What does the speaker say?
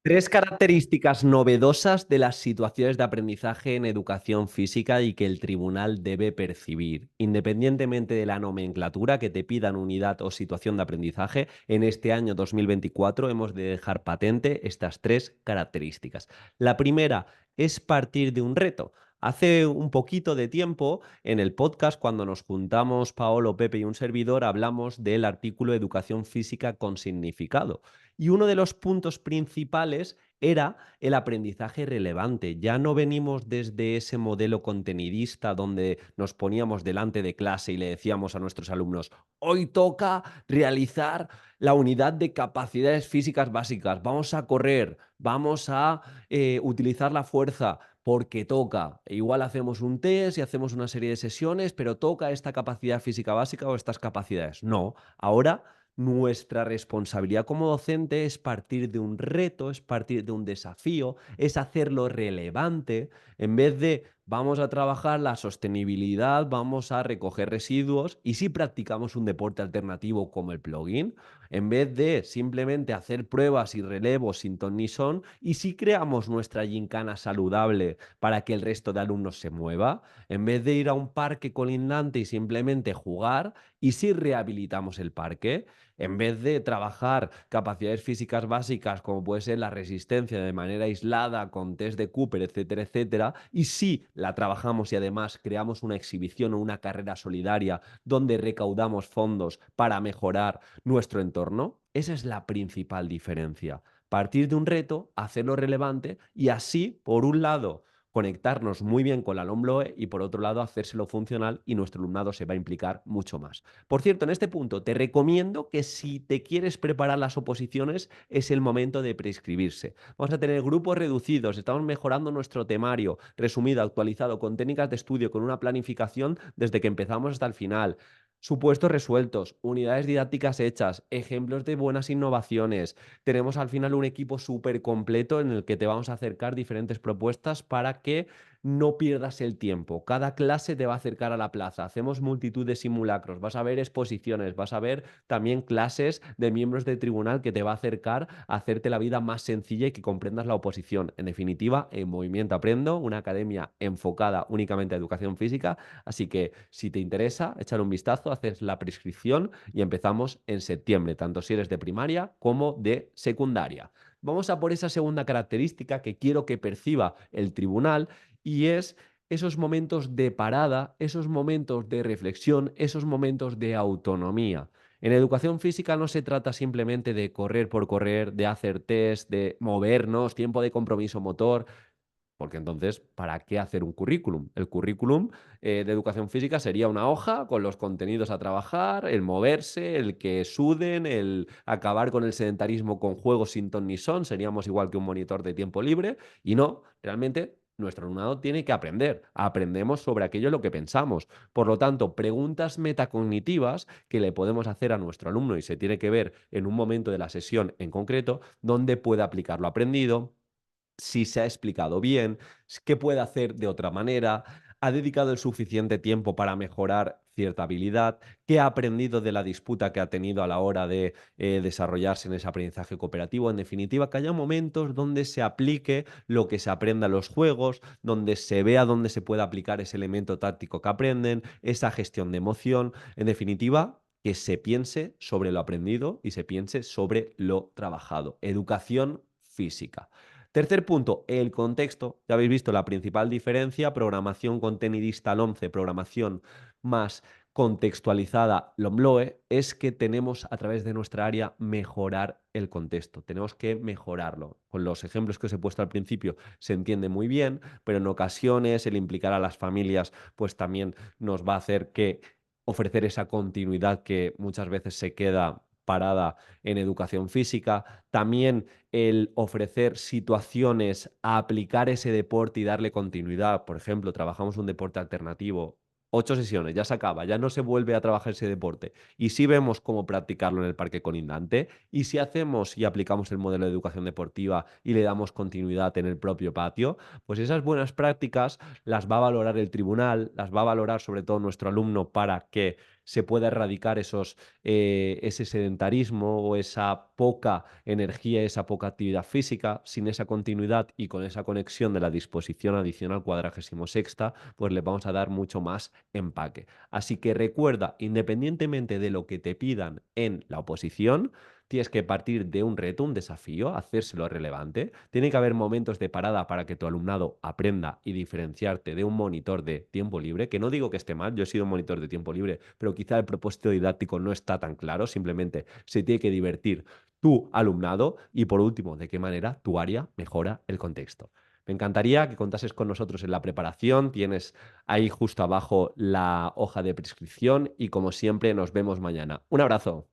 Tres características novedosas de las situaciones de aprendizaje en educación física y que el tribunal debe percibir. Independientemente de la nomenclatura que te pidan unidad o situación de aprendizaje, en este año 2024 hemos de dejar patente estas tres características. La primera es partir de un reto. Hace un poquito de tiempo, en el podcast, cuando nos juntamos Paolo, Pepe y un servidor, hablamos del artículo Educación física con significado. Y uno de los puntos principales era el aprendizaje relevante. Ya no venimos desde ese modelo contenidista donde nos poníamos delante de clase y le decíamos a nuestros alumnos, hoy toca realizar la unidad de capacidades físicas básicas, vamos a correr, vamos a utilizar la fuerza porque toca. Igual hacemos un test y hacemos una serie de sesiones, pero toca esta capacidad física básica o estas capacidades. No, ahora nuestra responsabilidad como docente es partir de un reto, es partir de un desafío, es hacerlo relevante. En vez de vamos a trabajar la sostenibilidad, vamos a recoger residuos y si practicamos un deporte alternativo como el plugin, en vez de simplemente hacer pruebas y relevos sin ton ni son, y si creamos nuestra gincana saludable para que el resto de alumnos se mueva, en vez de ir a un parque colindante y simplemente jugar, y si rehabilitamos el parque, en vez de trabajar capacidades físicas básicas como puede ser la resistencia de manera aislada con test de Cooper, etcétera, etcétera, y si la trabajamos y además creamos una exhibición o una carrera solidaria donde recaudamos fondos para mejorar nuestro entorno, esa es la principal diferencia. Partir de un reto, hacerlo relevante y así, por un lado, conectarnos muy bien con la LOMLOE y por otro lado hacérselo funcional y nuestro alumnado se va a implicar mucho más. Por cierto, en este punto te recomiendo que si te quieres preparar las oposiciones es el momento de prescribirse. Vamos a tener grupos reducidos, estamos mejorando nuestro temario resumido, actualizado, con técnicas de estudio, con una planificación desde que empezamos hasta el final. Supuestos resueltos, unidades didácticas hechas, ejemplos de buenas innovaciones. Tenemos al final un equipo súper completo en el que te vamos a acercar diferentes propuestas para que no pierdas el tiempo. Cada clase te va a acercar a la plaza. Hacemos multitud de simulacros, vas a ver exposiciones, vas a ver también clases de miembros del tribunal que te va a acercar a hacerte la vida más sencilla y que comprendas la oposición. En definitiva, en Movimiento Aprendo, una academia enfocada únicamente a educación física. Así que si te interesa, echar un vistazo, haces la prescripción y empezamos en septiembre, tanto si eres de primaria como de secundaria. Vamos a por esa segunda característica que quiero que perciba el tribunal y es esos momentos de parada, esos momentos de reflexión, esos momentos de autonomía. En educación física no se trata simplemente de correr por correr, de hacer test, de movernos, tiempo de compromiso motor, porque entonces, ¿para qué hacer un currículum? El currículum de educación física sería una hoja con los contenidos a trabajar, el moverse, el que suden, el acabar con el sedentarismo con juegos sin ton ni son, seríamos igual que un monitor de tiempo libre, y no, realmente nuestro alumnado tiene que aprender. Aprendemos sobre aquello en lo que pensamos. Por lo tanto, preguntas metacognitivas que le podemos hacer a nuestro alumno y se tiene que ver en un momento de la sesión en concreto, donde puede aplicar lo aprendido, si se ha explicado bien, qué puede hacer de otra manera, ha dedicado el suficiente tiempo para mejorar cierta habilidad, qué ha aprendido de la disputa que ha tenido a la hora de desarrollarse en ese aprendizaje cooperativo. En definitiva, que haya momentos donde se aplique lo que se aprenda en los juegos, donde se vea dónde se puede aplicar ese elemento táctico que aprenden, esa gestión de emoción. En definitiva, que se piense sobre lo aprendido y se piense sobre lo trabajado. Educación física. Tercer punto, el contexto. Ya habéis visto la principal diferencia, programación contenidista LOMCE, programación más contextualizada LOMLOE, es que tenemos a través de nuestra área mejorar el contexto. Tenemos que mejorarlo. Con los ejemplos que os he puesto al principio se entiende muy bien, pero en ocasiones el implicar a las familias pues también nos va a hacer que ofrecer esa continuidad que muchas veces se queda parada en educación física. También el ofrecer situaciones a aplicar ese deporte y darle continuidad. Por ejemplo, trabajamos un deporte alternativo, 8 sesiones, ya se acaba, ya no se vuelve a trabajar ese deporte. Y si vemos cómo practicarlo en el parque colindante, y si hacemos y aplicamos el modelo de educación deportiva y le damos continuidad en el propio patio, pues esas buenas prácticas las va a valorar el tribunal, las va a valorar sobre todo nuestro alumno para que se pueda erradicar ese sedentarismo o esa poca energía, esa poca actividad física, sin esa continuidad y con esa conexión de la disposición adicional 46ª, pues le vamos a dar mucho más empaque. Así que recuerda, independientemente de lo que te pidan en la oposición, tienes que partir de un reto, un desafío, hacérselo relevante. Tiene que haber momentos de parada para que tu alumnado aprenda y diferenciarte de un monitor de tiempo libre, que no digo que esté mal, yo he sido un monitor de tiempo libre, pero quizá el propósito didáctico no está tan claro, simplemente se tiene que divertir tu alumnado y por último, de qué manera tu área mejora el contexto. Me encantaría que contases con nosotros en la preparación. Tienes ahí justo abajo la hoja de prescripción y como siempre nos vemos mañana. Un abrazo.